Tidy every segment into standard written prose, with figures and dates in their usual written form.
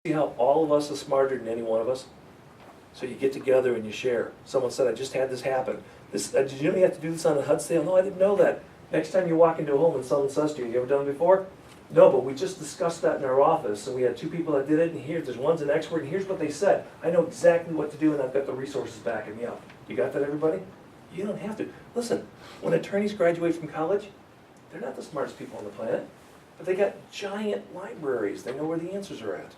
See how all of us are smarter than any one of us? So you get together and you share. Someone said, I just had this happen. Did you know you have to do this on a HUD sale? No, I didn't know that. Next time you walk into a home and someone says to you, you ever done it before? No, but we just discussed that in our office, and we had 2 people that did it, and there's one's an expert, and here's what they said. I know exactly what to do, and I've got the resources backing me up. You got that, everybody? You don't have to. Listen, when attorneys graduate from college, they're not the smartest people on the planet, but they got giant libraries. They know where the answers are at.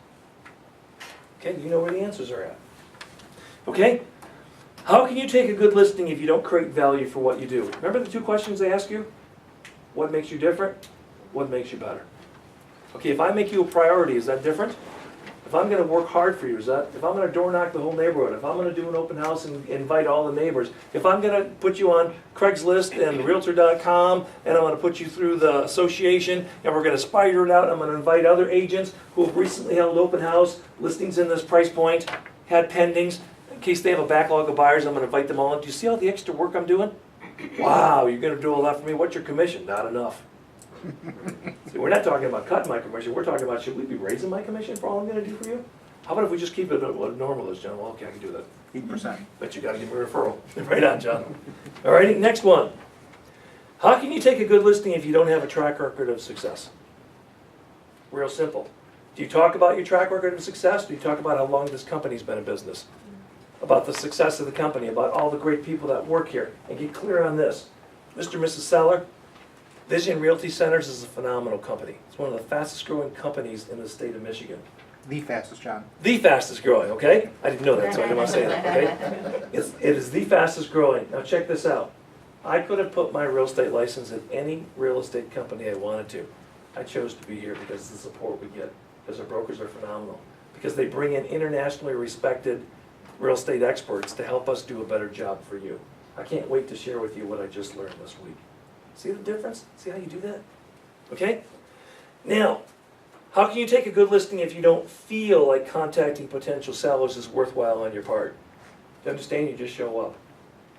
Okay, you know where the answers are at. Okay? How can you take a good listing if you don't create value for what you do? Remember the 2 questions they ask you? What makes you different? What makes you better? Okay, if I make you a priority, is that different? If I'm going to work hard for you, is that? If I'm going to door knock the whole neighborhood, if I'm going to do an open house and invite all the neighbors, if I'm going to put you on Craigslist and Realtor.com, and I'm going to put you through the association, and we're going to spider it out, I'm going to invite other agents who have recently held open house, listings in this price point, had pendings, in case they have a backlog of buyers, I'm going to invite them all in. Do you see all the extra work I'm doing? Wow, you're going to do all that for me? What's your commission? Not enough. See, we're not talking about cutting my commission. We're talking about, should we be raising my commission for all I'm going to do for you? How about if we just keep it what normal is, John? Well, okay, I can do that. 8%. But you got to give me a referral. Right on, John. All righty, next one. How can you take a good listing if you don't have a track record of success? Real simple. Do you talk about your track record of success? Do you talk about how long this company's been in business? About the success of the company, about all the great people that work here? And get clear on this. Mr. and Mrs. Seller, Vision Realty Centers is a phenomenal company. It's one of the fastest growing companies in the state of Michigan. The fastest, John. The fastest growing, okay? I didn't know that, so I didn't want to say that, okay? It is the fastest growing. Now check this out. I could have put my real estate license in any real estate company I wanted to. I chose to be here because of the support we get, because our brokers are phenomenal, because they bring in internationally respected real estate experts to help us do a better job for you. I can't wait to share with you what I just learned this week. See the difference? See how you do that? Okay? Now, how can you take a good listing if you don't feel like contacting potential sellers is worthwhile on your part? Do you understand? You just show up.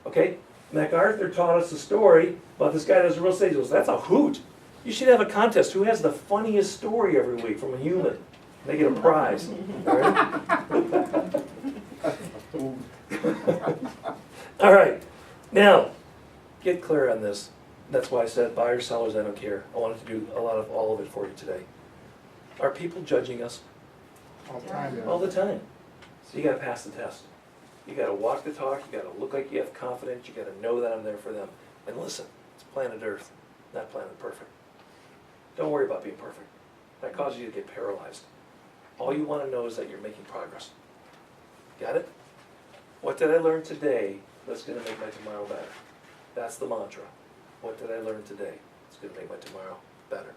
Okay? MacArthur taught us a story about this guy that does real estate. He goes, that's a hoot. You should have a contest. Who has the funniest story every week from a human? They get a prize. All right? All right. Now, get clear on this. That's why I said buyers, sellers, I don't care. I wanted to do all of it for you today. Are people judging us? All the time. All the time. So you got to pass the test. You got to walk the talk. You got to look like you have confidence. You got to know that I'm there for them. And listen, it's planet Earth, not planet perfect. Don't worry about being perfect. That causes you to get paralyzed. All you want to know is that you're making progress. Got it? What did I learn today that's going to make my tomorrow better? That's the mantra. What did I learn today? It's going to make my tomorrow better.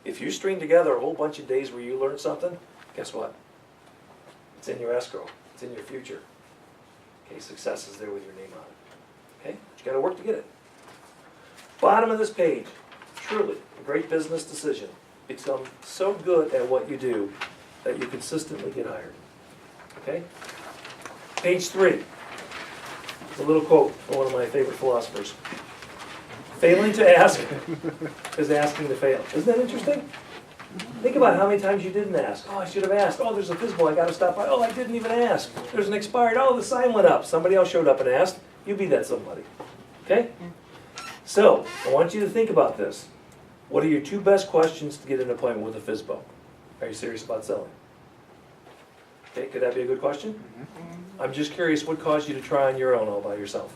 If you string together a whole bunch of days where you learn something, guess what? It's in your escrow. It's in your future. Okay, success is there with your name on it. Okay, but you got to work to get it. Bottom of this page, truly a great business decision. Become so good at what you do that you consistently get hired. Okay? Page 3. It's a little quote from one of my favorite philosophers. Failing to ask is asking to fail. Isn't that interesting? Think about how many times you didn't ask. Oh, I should have asked. Oh, there's a physical, I got to stop by. Oh, I didn't even ask. There's an expired. Oh, the sign went up. Somebody else showed up and asked. You be that somebody. Okay? So, I want you to think about this. What are your 2 best questions to get an appointment with a FSBO? Are you serious about selling? Okay, could that be a good question? I'm just curious what caused you to try on your own all by yourself?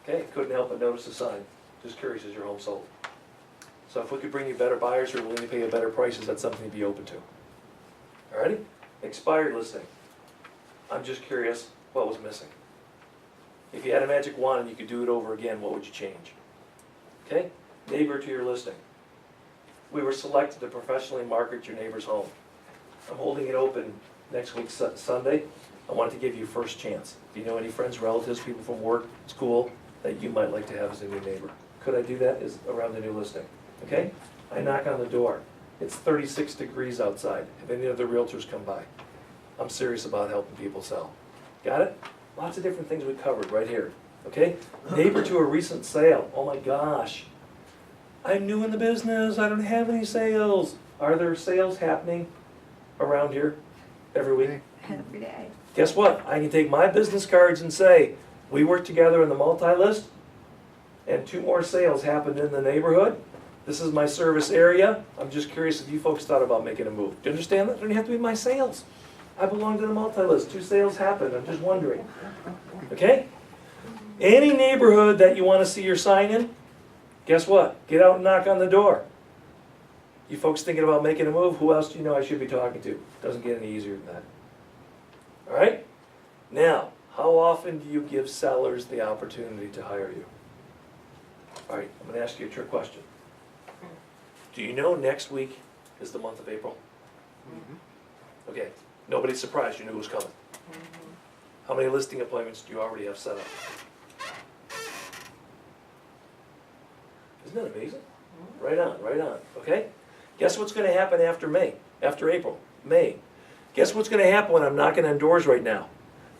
Okay, couldn't help but notice the sign. Just curious, is your home sold? So if we could bring you better buyers who are willing to pay you better prices, that's something to be open to. Alrighty? Expired listing. I'm just curious, what was missing? If you had a magic wand and you could do it over again, what would you change? Okay? Neighbor to your listing. We were selected to professionally market your neighbor's home. I'm holding it open next week, Sunday. I wanted to give you first chance. If you know any friends, relatives, people from work, school, that you might like to have as a new neighbor. Could I do that? Is around the new listing. Okay? I knock on the door. It's 36 degrees outside. Have any other realtors come by? I'm serious about helping people sell. Got it? Lots of different things we covered right here. Okay? Neighbor to a recent sale. Oh my gosh. I'm new in the business. I don't have any sales. Are there sales happening around here every week? Every day. Guess what? I can take my business cards and say, we work together in the multi-list, and 2 more sales happened in the neighborhood. This is my service area. I'm just curious if you folks thought about making a move. Do you understand that? It doesn't have to be my sales. I belong to the multi-list. 2 sales happened. I'm just wondering. Okay? Any neighborhood that you want to see your sign in, guess what? Get out and knock on the door. You folks thinking about making a move, who else do you know I should be talking to? Doesn't get any easier than that. All right? Now, how often do you give sellers the opportunity to hire you? All right, I'm going to ask you a trick question. Do you know next week is the month of April? Okay, nobody's surprised, you knew it was coming. How many listing appointments do you already have set up? Isn't that amazing? Right on, okay? Guess what's going to happen after May, after April, May? Guess what's going to happen when I'm knocking on doors right now?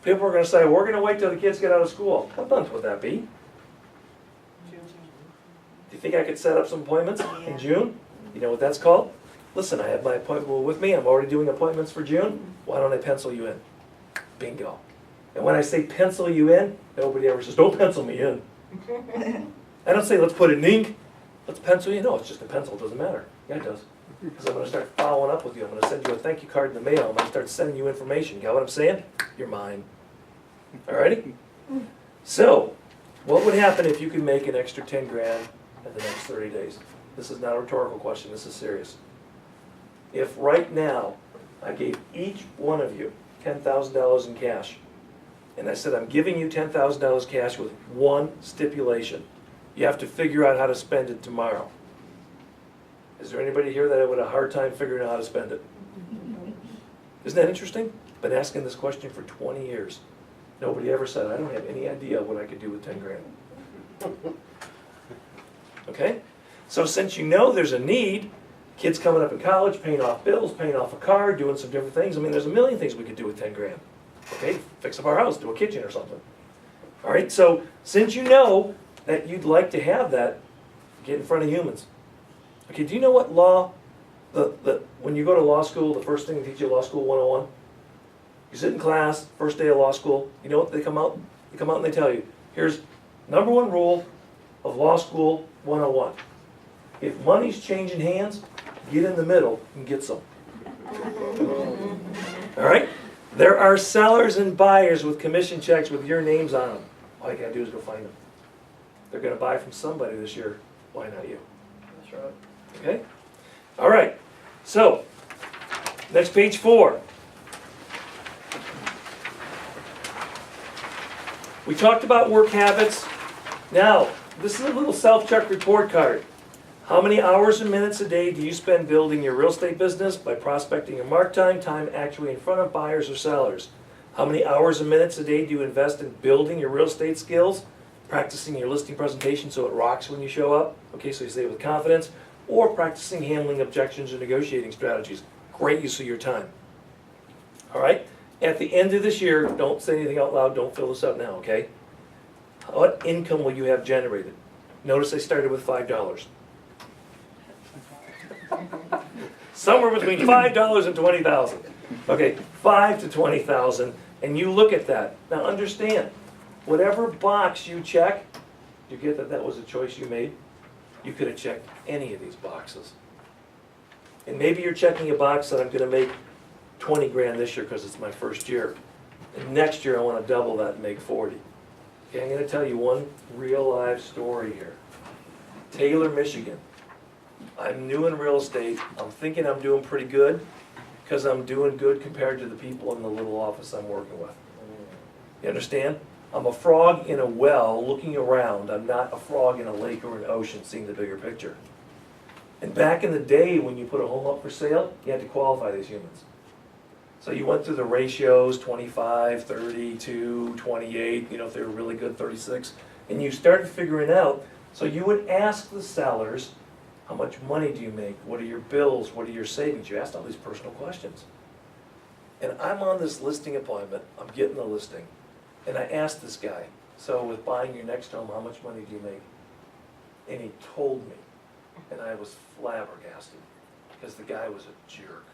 People are going to say, we're going to wait till the kids get out of school. What month would that be? Do you think I could set up some appointments in June? You know what that's called? Listen, I have my appointment with me. I'm already doing appointments for June. Why don't I pencil you in? Bingo. And when I say pencil you in, nobody ever says, don't pencil me in. I don't say, let's put it in ink. Let's pencil you. No, it's just a pencil. It doesn't matter. Yeah, it does. Because I'm going to start following up with you. I'm going to send you a thank you card in the mail. I'm going to start sending you information. You got what I'm saying? You're mine. Alrighty? So, what would happen if you could make an extra 10 grand in the next 30 days? This is not a rhetorical question. This is serious. If right now I gave each one of you $10,000 in cash, and I said I'm giving you $10,000 cash with one stipulation. You have to figure out how to spend it tomorrow. Is there anybody here that had a hard time figuring out how to spend it? Isn't that interesting? Been asking this question for 20 years. Nobody ever said, I don't have any idea what I could do with 10 grand. Okay? So since you know there's a need, kids coming up in college, paying off bills, paying off a car, doing some different things. I mean, there's a million things we could do with 10 grand. Okay? Fix up our house, do a kitchen or something. All right? So since you know that you'd like to have that, get in front of humans. Okay, do you know what law, when you go to law school, the first thing they teach you Law School 101? You sit in class, first day of law school, you know what they come out? They come out and they tell you, here's #1 rule of Law School 101. If money's changing hands, get in the middle and get some. All right? There are sellers and buyers with commission checks with your names on them. All you gotta do is go find them. They're gonna buy from somebody this year. Why not you? That's right. Okay? All right. So, next page 4. We talked about work habits. Now, this is a little self-check report card. How many hours and minutes a day do you spend building your real estate business by prospecting your mark time actually in front of buyers or sellers? How many hours and minutes a day do you invest in building your real estate skills, practicing your listing presentation so it rocks when you show up? Okay, so you say it with confidence. Or practicing handling objections or negotiating strategies. Great use of your time. All right? At the end of this year, don't say anything out loud, don't fill this out now, okay? What income will you have generated? Notice I started with $5. Somewhere between $5 and $20,000. Okay, $5 to $20,000, and you look at that. Now understand, whatever box you check, you get that that was a choice you made? You could have checked any of these boxes. And maybe you're checking a box that I'm going to make 20 grand this year because it's my first year. And next year I want to double that and make 40. Okay, I'm going to tell you one real live story here. Taylor, Michigan. I'm new in real estate. I'm thinking I'm doing pretty good because I'm doing good compared to the people in the little office I'm working with. You understand? I'm a frog in a well looking around. I'm not a frog in a lake or an ocean seeing the bigger picture. And back in the day when you put a home up for sale, you had to qualify these humans. So you went through the ratios, 25, 32, 28, you know, if they were really good, 36. And you started figuring out, so you would ask the sellers, how much money do you make? What are your bills? What are your savings? You asked all these personal questions. And I'm on this listing appointment. I'm getting the listing. And I asked this guy, so with buying your next home, how much money do you make? And he told me. And I was flabbergasted because the guy was a jerk.